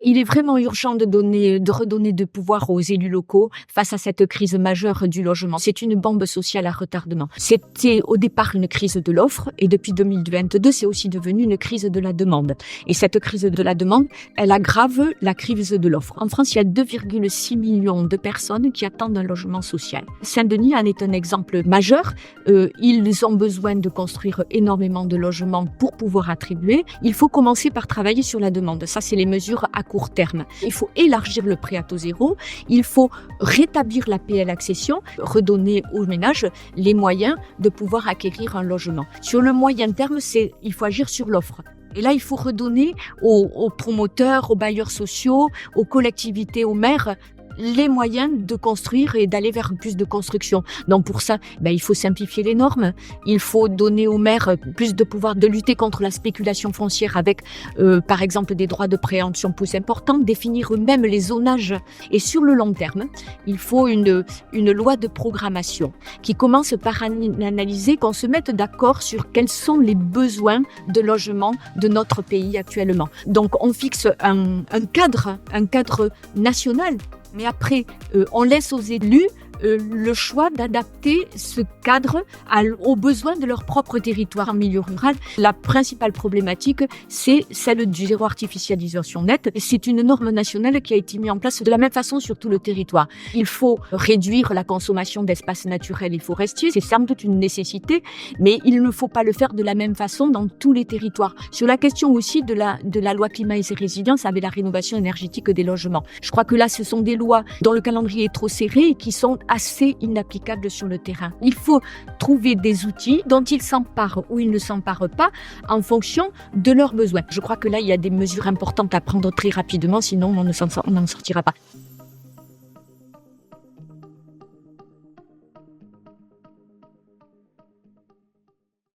Il est vraiment urgent de redonner de pouvoir aux élus locaux face à cette crise majeure du logement. C'est une bombe sociale à retardement. C'était au départ une crise de l'offre et depuis 2022, c'est aussi devenu une crise de la demande. Et cette crise de la demande, elle aggrave la crise de l'offre. En France, il y a 2,6 millions de personnes qui attendent un logement social. Saint-Denis en est un exemple majeur. Ils ont besoin de construire énormément de logements pour pouvoir attribuer. Il faut commencer par travailler sur la demande. Ça, c'est les mesures à court terme. Il faut élargir le prêt à taux zéro. Il faut rétablir l'APL accession, redonner aux ménages les moyens de pouvoir acquérir un logement. Sur le moyen terme, il faut agir sur l'offre. Et là, il faut redonner aux promoteurs, aux bailleurs sociaux, aux collectivités, aux maires, les moyens de construire et d'aller vers plus de construction. Donc pour ça, il faut simplifier les normes. Il faut donner aux maires plus de pouvoir de lutter contre la spéculation foncière avec, par exemple, des droits de préemption plus importants, définir eux-mêmes les zonages. Et sur le long terme, il faut une loi de programmation qui commence par analyser, qu'on se mette d'accord sur quels sont les besoins de logement de notre pays actuellement. Donc on fixe un cadre national. Mais après, on laisse aux élus le choix d'adapter ce cadre aux besoins de leur propre territoire en milieu rural. La principale problématique, c'est celle du zéro artificialisation nette. C'est une norme nationale qui a été mise en place de la même façon sur tout le territoire. Il faut réduire la consommation d'espaces naturels et forestiers. C'est sans doute une nécessité, mais il ne faut pas le faire de la même façon dans tous les territoires. Sur la question aussi de la loi climat et résilience avec la rénovation énergétique des logements. Je crois que là, ce sont des lois dont le calendrier est trop serré et qui sont assez inapplicables sur le terrain. Il faut trouver des outils dont ils s'emparent ou ils ne s'emparent pas en fonction de leurs besoins. Je crois que là, il y a des mesures importantes à prendre très rapidement, sinon on n'en sortira pas.